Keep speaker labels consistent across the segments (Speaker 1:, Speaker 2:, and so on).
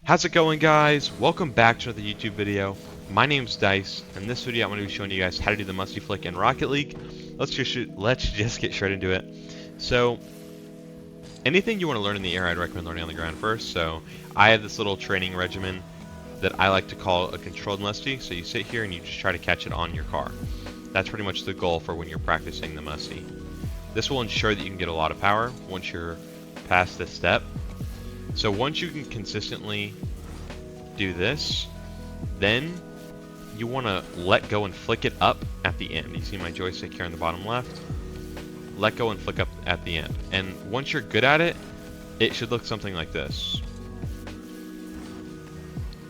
Speaker 1: How's it going, guys? Welcome back to another YouTube video. My name's Dice, and in this video I'm going to be showing you guys how to do the Musty flick in Rocket League. Let's just get straight into it. So, anything you want to learn in the air, I'd recommend learning on the ground first. So, I have this little training regimen that I like to call a controlled Musty. So you sit here and you just try to catch it on your car. That's pretty much the goal for when you're practicing the Musty. This will ensure that you can get a lot of power once you're past this step. So once you can consistently do this, then you want to let go and flick it up at the end. You see my joystick here on the bottom left? Let go and flick up at the end. And once you're good at it, it should look something like this.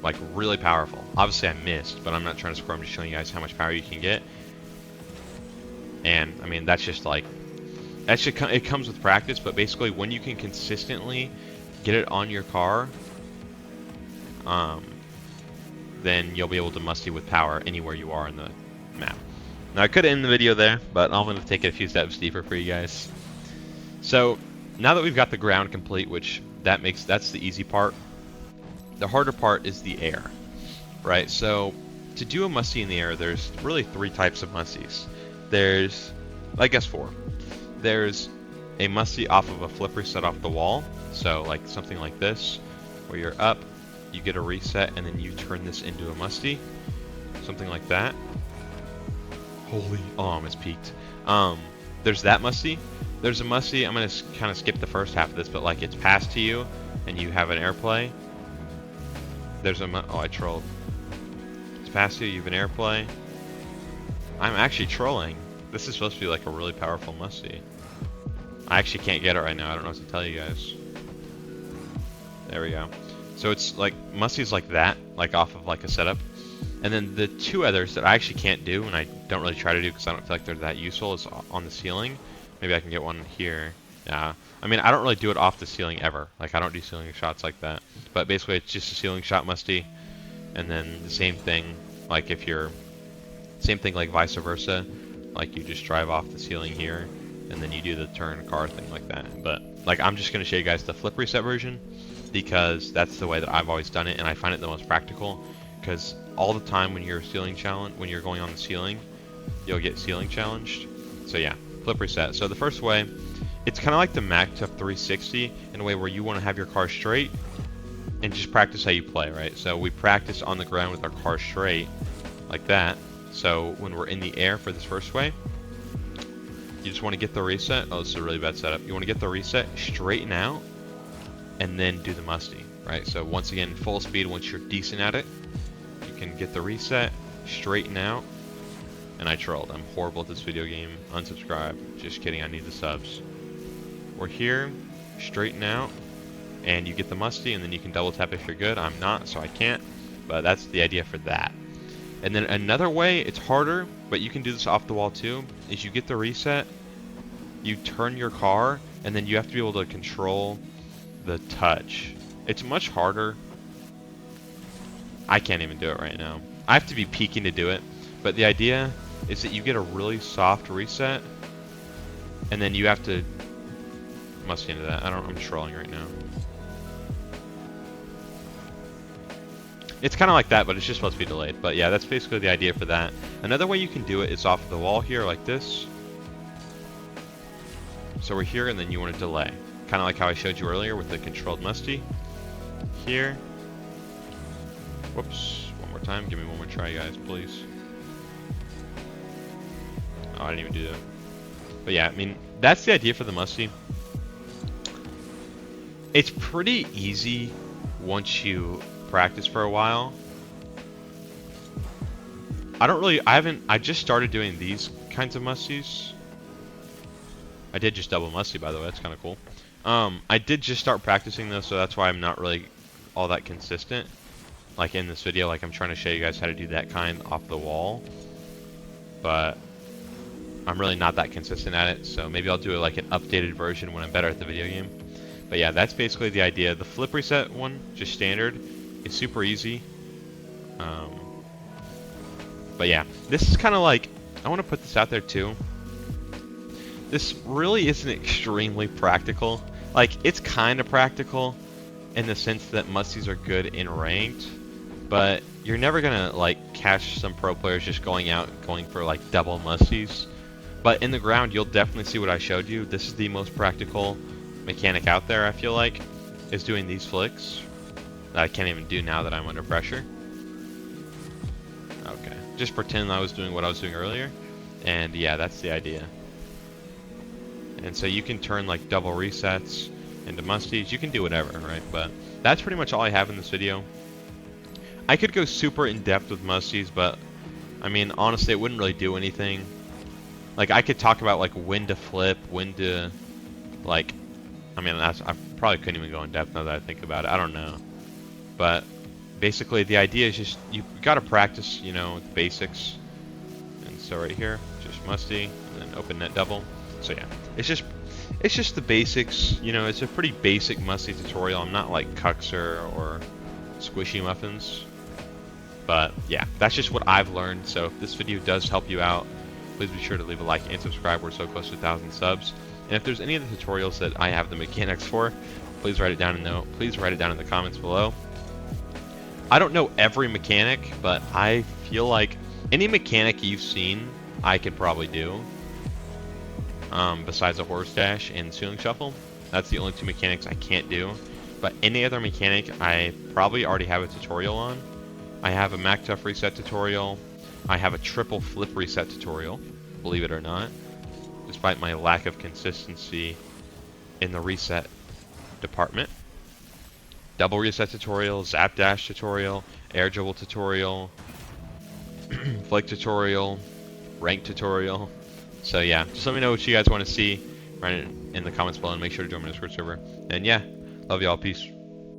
Speaker 1: Like really powerful. Obviously I missed, but I'm not trying to score. I'm just showing you guys how much power you can get. And I mean, that's just like, it comes with practice, but basically when you can consistently get it on your car, then you'll be able to musty with power anywhere you are in the map. Now I could end the video there, but I'm going to take it a few steps deeper for you guys. So now that we've got the ground complete, which that's the easy part, the harder part is the air, right? So to do a musty in the air, there's really three types of musties. There's, I guess four. There's a musty off of a flip reset off the wall. So like something like this, where you're up, you get a reset, and then you turn this into a musty. Something like that. Holy, oh, I almost peaked. There's that musty. There's a musty, I'm going to kind of skip the first half of this, but like it's passed to you, and you have an airplay. There's oh, I trolled. It's passed to you, you have an airplay. I'm actually trolling. This is supposed to be like a really powerful musty. I actually can't get it right now. I don't know what to tell you guys. There we go. So it's like musties like that, like off of like a setup. And then the two others that I actually can't do, and I don't really try to do because I don't feel like they're that useful, is on the ceiling. Maybe I can get one here. Yeah. I mean, I don't really do it off the ceiling ever. Like I don't do ceiling shots like that. But basically it's just a ceiling shot musty. And then the same thing, like if you're, same thing like vice versa. Like you just drive off the ceiling here, and then you do the turn car thing like that. But like I'm just going to show you guys the flip reset version, because that's the way that I've always done it, and I find it the most practical. Because all the time when you're when you're going on the ceiling, you'll get ceiling challenged. So yeah, flip reset. So the first way, it's kind of like the Mac Tough 360 in a way where you want to have your car straight and just practice how you play, right? So we practice on the ground with our car straight like that. So when we're in the air for this first way, you just want to get the reset. Oh, this is a really bad setup. You want to get the reset, straighten out, and then do the musty, right? So once again, full speed. Once you're decent at it, you can get the reset, straighten out. And I trolled. I'm horrible at this video game. Unsubscribe. Just kidding. I need the subs. We're here, straighten out, and you get the musty, and then you can double tap if you're good. I'm not, so I can't. But that's the idea for that. And then another way, it's harder, but you can do this off the wall too, is you get the reset, you turn your car, and then you have to be able to control the touch. It's much harder. I can't even do it right now. I have to be peeking to do it, but the idea is that you get a really soft reset, and then you have to musty into that. I'm trolling right now. It's kind of like that, but it's just supposed to be delayed. But yeah, that's basically the idea for that. Another way you can do it is off the wall here like this. So we're here, and then you want to delay. Kind of like how I showed you earlier with the controlled musty. Here. Whoops. One more time. Give me one more try, guys, please. Oh, I didn't even do that. But yeah, I mean, that's the idea for the musty. It's pretty easy once you practice for a while. I just started doing these kinds of musties. I did just double musty, by the way. That's kind of cool. I did just start practicing though, so that's why I'm not really all that consistent. Like in this video, like I'm trying to show you guys how to do that kind off the wall, but I'm really not that consistent at it. So maybe I'll do like an updated version when I'm better at the video game. But yeah, that's basically the idea. The flip reset one, just standard. It's super easy. But yeah, this is kind of like, I want to put this out there too. This really isn't extremely practical. Like, it's kind of practical, in the sense that Musties are good in ranked, but you're never gonna like catch some pro players just going out going for like double Musties. But in the ground, you'll definitely see what I showed you. This is the most practical mechanic out there, I feel like, is doing these flicks that I can't even do now that I'm under pressure. Okay, just pretend I was doing what I was doing earlier, and yeah, that's the idea. And so you can turn like double resets into Musties. You can do whatever, right? But that's pretty much all I have in this video. I could go super in depth with Musties, but I mean, honestly, it wouldn't really do anything. Like, I could talk about like when to flip, when to like, I mean, I probably couldn't even go in depth now that I think about it. I don't know. But basically, the idea is just you got to practice, you know, the basics. And so right here, just Musty, and then open net double. So yeah, it's just the basics. You know, it's a pretty basic Musty tutorial. I'm not like Cuxer or Squishy Muffins. But yeah, that's just what I've learned. So if this video does help you out, please be sure to leave a like and subscribe. We're so close to 1,000 subs. And if there's any of the tutorials that I have the mechanics for, please write it down in the comments below. I don't know every mechanic, but I feel like any mechanic you've seen, I could probably do. Besides a horse dash and ceiling shuffle, that's the only two mechanics I can't do. But any other mechanic, I probably already have a tutorial on. I have a Mac Tough reset tutorial. I have a triple flip reset tutorial, believe it or not, despite my lack of consistency in the reset department. Double reset tutorial, zap dash tutorial, air dribble tutorial, flick tutorial, rank tutorial. So yeah, just let me know what you guys want to see. Write it in the comments below and make sure to join my Discord server. And yeah, love y'all, peace.